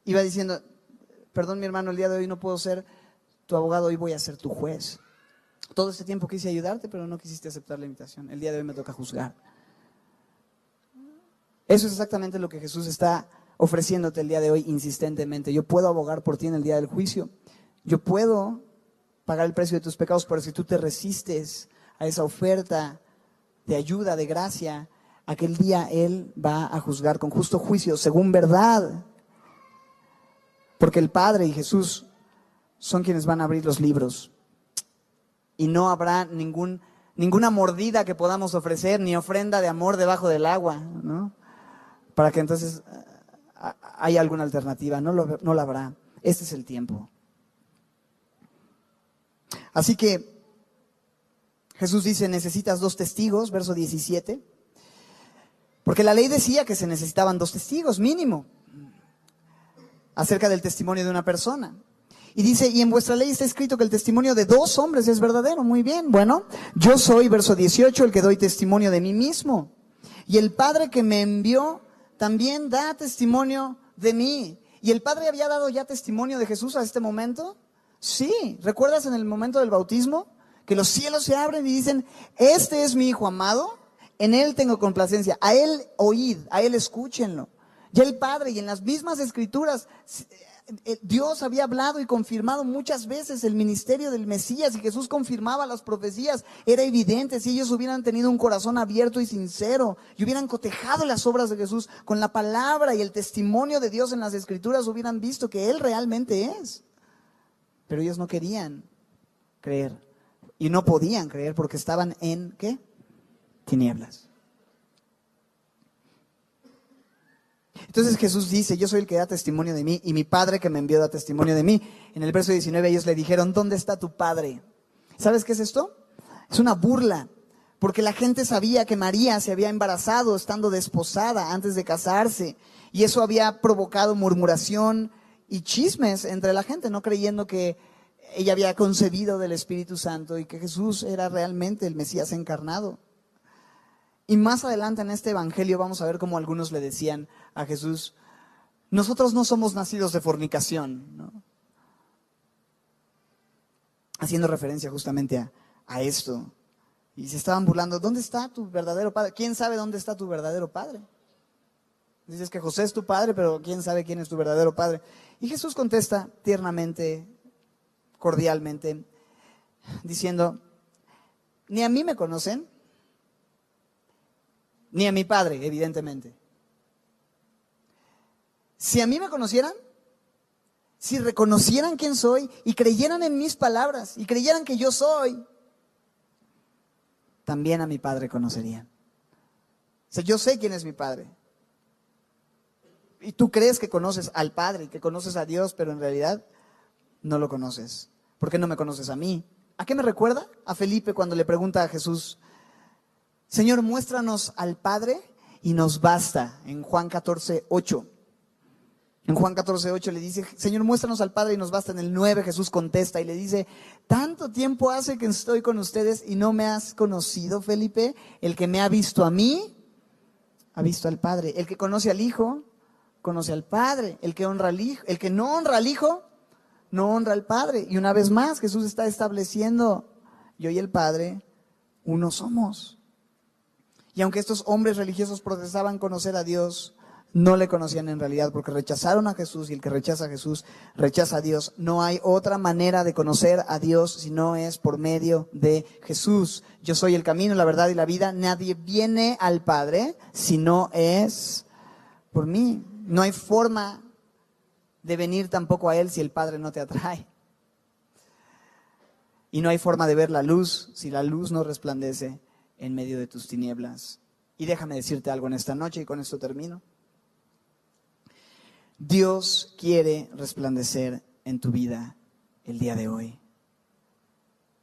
Speaker 1: y va diciendo, perdón mi hermano, el día de hoy no puedo ser tu abogado, hoy voy a ser tu juez. Todo este tiempo quise ayudarte, pero no quisiste aceptar la invitación. El día de hoy me toca juzgar. Eso es exactamente lo que Jesús está ofreciéndote el día de hoy insistentemente. Yo puedo abogar por ti en el día del juicio. Yo puedo pagar el precio de tus pecados, pero si tú te resistes a esa oferta de ayuda, de gracia, aquel día Él va a juzgar con justo juicio, según verdad. Porque el Padre y Jesús son quienes van a abrir los libros. Y no habrá ninguna mordida que podamos ofrecer, ni ofrenda de amor debajo del agua, ¿no? Para que entonces haya alguna alternativa. No la habrá. Este es el tiempo. Así que Jesús dice, necesitas 2 testigos, verso 17. Porque la ley decía que se necesitaban 2 testigos mínimo acerca del testimonio de una persona. Y dice, y en vuestra ley está escrito que el testimonio de 2 hombres es verdadero. Muy bien, bueno, yo soy, verso 18, el que doy testimonio de mí mismo. Y el Padre que me envió también da testimonio de mí. ¿Y el Padre había dado ya testimonio de Jesús a este momento? Sí, ¿recuerdas en el momento del bautismo? Que los cielos se abren y dicen, este es mi Hijo amado, en Él tengo complacencia, a Él oíd, a Él escúchenlo. Ya el Padre y en las mismas Escrituras, Dios había hablado y confirmado muchas veces el ministerio del Mesías y Jesús confirmaba las profecías. Era evidente, si ellos hubieran tenido un corazón abierto y sincero y hubieran cotejado las obras de Jesús con la palabra y el testimonio de Dios en las Escrituras, hubieran visto que Él realmente es. Pero ellos no querían creer y no podían creer porque estaban en, ¿qué? Tinieblas. Entonces Jesús dice, yo soy el que da testimonio de mí y mi Padre que me envió da testimonio de mí. En el verso 19 ellos le dijeron, ¿dónde está tu Padre? ¿Sabes qué es esto? Es una burla, porque la gente sabía que María se había embarazado estando desposada antes de casarse y eso había provocado murmuración y chismes entre la gente, no creyendo que ella había concebido del Espíritu Santo y que Jesús era realmente el Mesías encarnado. Y más adelante en este evangelio vamos a ver cómo algunos le decían a Jesús, nosotros no somos nacidos de fornicación, ¿no? Haciendo referencia justamente a esto. Y se estaban burlando, ¿dónde está tu verdadero padre? ¿Quién sabe dónde está tu verdadero padre? Dices que José es tu padre, pero ¿quién sabe quién es tu verdadero padre? Y Jesús contesta tiernamente, cordialmente, diciendo, ni a mí me conocen, ni a mi Padre, evidentemente. Si a mí me conocieran, si reconocieran quién soy y creyeran en mis palabras y creyeran que yo soy, también a mi Padre conocerían. O sea, yo sé quién es mi Padre. Y tú crees que conoces al Padre, que conoces a Dios, pero en realidad no lo conoces. ¿Por qué no me conoces a mí? ¿A qué me recuerda? A Felipe cuando le pregunta a Jesús, Señor, muéstranos al Padre y nos basta, en Juan 14:8. En Juan 14:8 le dice, Señor, muéstranos al Padre y nos basta. En el 9 Jesús contesta y le dice, tanto tiempo hace que estoy con ustedes y no me has conocido, Felipe. El que me ha visto a mí, ha visto al Padre. El que conoce al Hijo, conoce al Padre. El que honra al Hijo, el que no honra al Hijo, no honra al Padre. Y una vez más Jesús está estableciendo, yo y el Padre, uno somos. Y aunque estos hombres religiosos profesaban conocer a Dios, no le conocían en realidad porque rechazaron a Jesús y el que rechaza a Jesús rechaza a Dios. No hay otra manera de conocer a Dios si no es por medio de Jesús. Yo soy el camino, la verdad y la vida. Nadie viene al Padre si no es por mí. No hay forma de venir tampoco a Él si el Padre no te atrae. Y no hay forma de ver la luz si la luz no resplandece en medio de tus tinieblas. Y déjame decirte algo en esta noche y con esto termino. Dios quiere resplandecer en tu vida el día de hoy.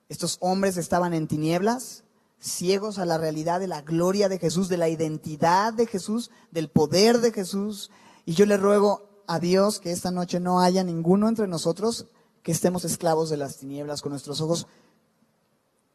Speaker 1: Estos hombres estaban en tinieblas, ciegos a la realidad de la gloria de Jesús, de la identidad de Jesús, del poder de Jesús. Y yo le ruego a Dios que esta noche no haya ninguno entre nosotros que estemos esclavos de las tinieblas, con nuestros ojos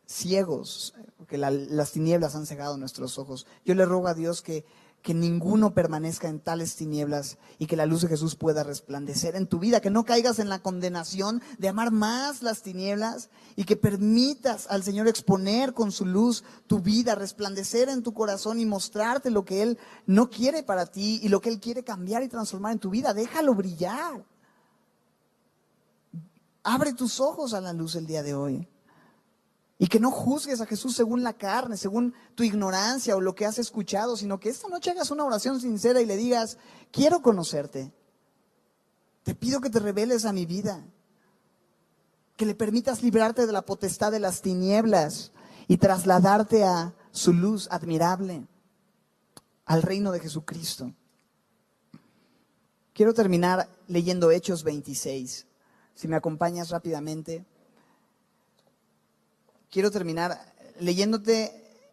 Speaker 1: ciegos, porque las tinieblas han cegado nuestros ojos. Yo le ruego a Dios que ninguno permanezca en tales tinieblas y que la luz de Jesús pueda resplandecer en tu vida, que no caigas en la condenación de amar más las tinieblas y que permitas al Señor exponer con su luz tu vida, resplandecer en tu corazón y mostrarte lo que Él no quiere para ti y lo que Él quiere cambiar y transformar en tu vida. Déjalo brillar. Abre tus ojos a la luz el día de hoy. Y que no juzgues a Jesús según la carne, según tu ignorancia o lo que has escuchado, sino que esta noche hagas una oración sincera y le digas: quiero conocerte. Te pido que te reveles a mi vida, que le permitas librarte de la potestad de las tinieblas y trasladarte a su luz admirable, al reino de Jesucristo. Quiero terminar leyendo Hechos 26. Si me acompañas rápidamente. Quiero terminar leyéndote,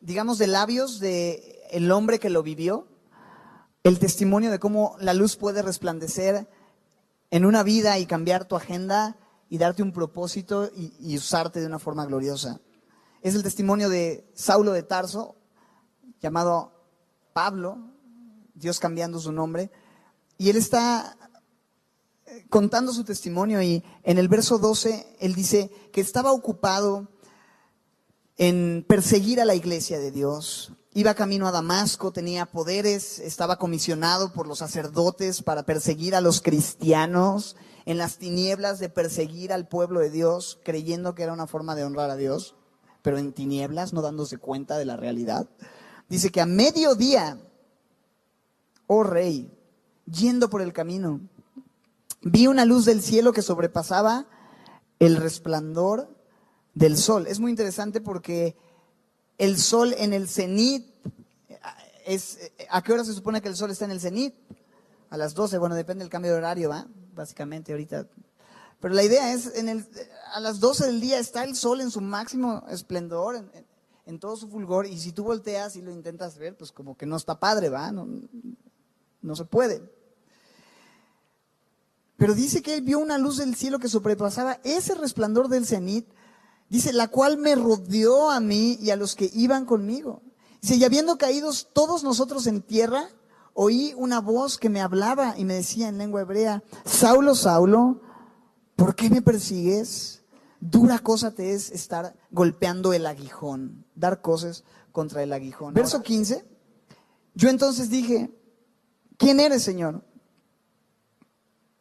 Speaker 1: digamos, de labios de el hombre que lo vivió, el testimonio de cómo la luz puede resplandecer en una vida y cambiar tu agenda y darte un propósito y usarte de una forma gloriosa. Es el testimonio de Saulo de Tarso, llamado Pablo, Dios cambiando su nombre, y él está contando su testimonio y en el verso 12 él dice que estaba ocupado en perseguir a la iglesia de Dios. Iba camino a Damasco, tenía poderes, estaba comisionado por los sacerdotes para perseguir a los cristianos, en las tinieblas de perseguir al pueblo de Dios, creyendo que era una forma de honrar a Dios, pero en tinieblas, no dándose cuenta de la realidad. Dice que a mediodía, oh rey, yendo por el camino, vi una luz del cielo que sobrepasaba el resplandor del sol. Es muy interesante porque el sol en el cenit, ¿a qué hora se supone que el sol está en el cenit? A las 12, bueno, depende del cambio de horario, ¿va? Básicamente ahorita. Pero la idea es, a las 12 del día está el sol en su máximo esplendor, en todo su fulgor, y si tú volteas y lo intentas ver, pues como que no está padre, ¿va? No se puede. Pero dice que él vio una luz del cielo que sobrepasaba ese resplandor del cenit, dice, la cual me rodeó a mí y a los que iban conmigo. Dice, y habiendo caído todos nosotros en tierra, oí una voz que me hablaba y me decía en lengua hebrea: Saulo, Saulo, ¿por qué me persigues? Dura cosa te es estar golpeando el aguijón, dar cosas contra el aguijón. Verso 15, yo entonces dije, ¿quién eres, Señor?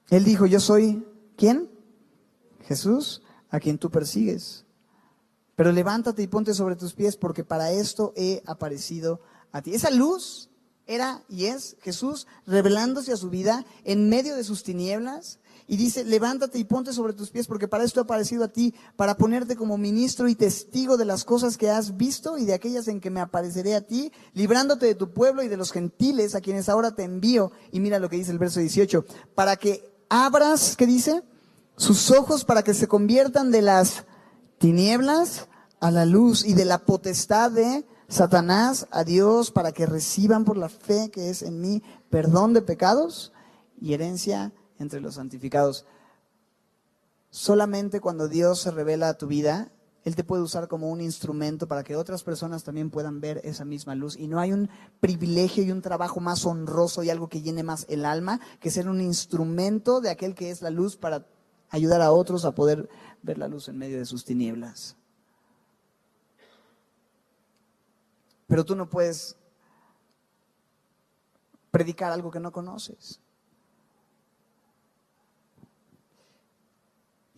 Speaker 1: Él dijo, yo soy, ¿quién? Jesús, a quien tú persigues. Pero levántate y ponte sobre tus pies, porque para esto he aparecido a ti. Esa luz era y es Jesús revelándose a su vida en medio de sus tinieblas. Y dice, levántate y ponte sobre tus pies, porque para esto he aparecido a ti, para ponerte como ministro y testigo de las cosas que has visto y de aquellas en que me apareceré a ti, librándote de tu pueblo y de los gentiles a quienes ahora te envío. Y mira lo que dice el verso 18, para que abras, ¿qué dice? Sus ojos para que se conviertan de las tinieblas a la luz y de la potestad de Satanás a Dios, para que reciban por la fe que es en mí perdón de pecados y herencia entre los santificados. Solamente cuando Dios se revela a tu vida, Él te puede usar como un instrumento para que otras personas también puedan ver esa misma luz. Y no hay un privilegio y un trabajo más honroso y algo que llene más el alma que ser un instrumento de aquel que es la luz para ayudar a otros a poder ver la luz en medio de sus tinieblas. Pero tú no puedes predicar algo que no conoces.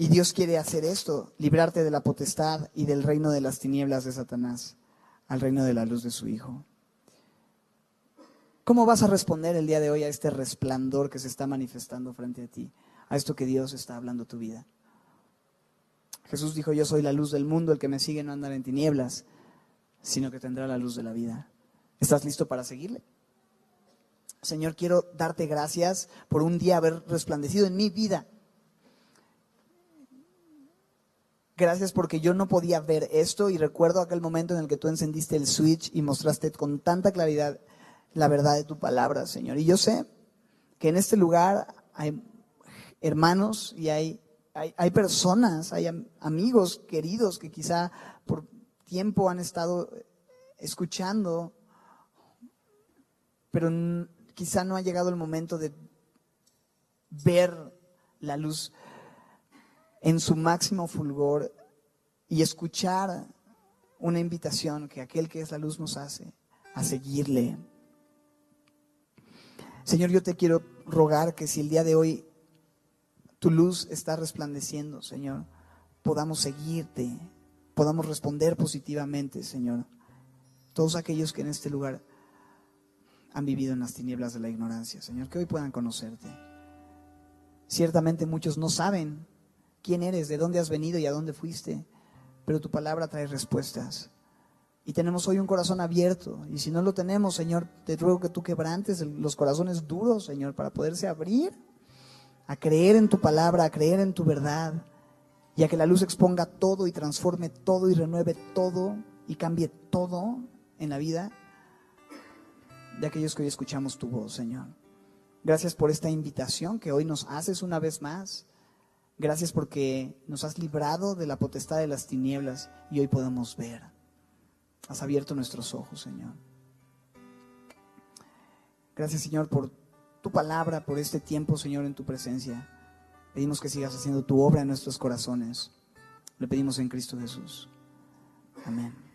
Speaker 1: Y Dios quiere hacer esto, librarte de la potestad y del reino de las tinieblas de Satanás al reino de la luz de su Hijo. ¿Cómo vas a responder el día de hoy a este resplandor que se está manifestando frente a ti? A esto que Dios está hablando a tu vida. Jesús dijo, yo soy la luz del mundo, el que me sigue no andará en tinieblas, sino que tendrá la luz de la vida. ¿Estás listo para seguirle? Señor, quiero darte gracias por un día haber resplandecido en mi vida. Gracias porque yo no podía ver esto y recuerdo aquel momento en el que tú encendiste el switch y mostraste con tanta claridad la verdad de tu palabra, Señor. Y yo sé que en este lugar hay hermanos y hay personas, hay amigos queridos que quizá por tiempo han estado escuchando, pero quizá no ha llegado el momento de ver la luz en su máximo fulgor y escuchar una invitación que aquel que es la luz nos hace a seguirle. Señor, yo te quiero rogar que si el día de hoy tu luz está resplandeciendo, Señor, podamos seguirte, podamos responder positivamente, Señor. Todos aquellos que en este lugar han vivido en las tinieblas de la ignorancia, Señor, que hoy puedan conocerte. Ciertamente muchos no saben quién eres, de dónde has venido y a dónde fuiste, pero tu palabra trae respuestas. Y tenemos hoy un corazón abierto, y si no lo tenemos, Señor, te ruego que tú quebrantes los corazones duros, Señor, para poderse abrir a creer en tu palabra, a creer en tu verdad, y a que la luz exponga todo y transforme todo y renueve todo y cambie todo en la vida de aquellos que hoy escuchamos tu voz, Señor. Gracias por esta invitación que hoy nos haces una vez más. Gracias porque nos has librado de la potestad de las tinieblas y hoy podemos ver. Has abierto nuestros ojos, Señor. Gracias, Señor, por tu palabra, por este tiempo, Señor, en tu presencia. Pedimos que sigas haciendo tu obra en nuestros corazones. Le pedimos en Cristo Jesús. Amén.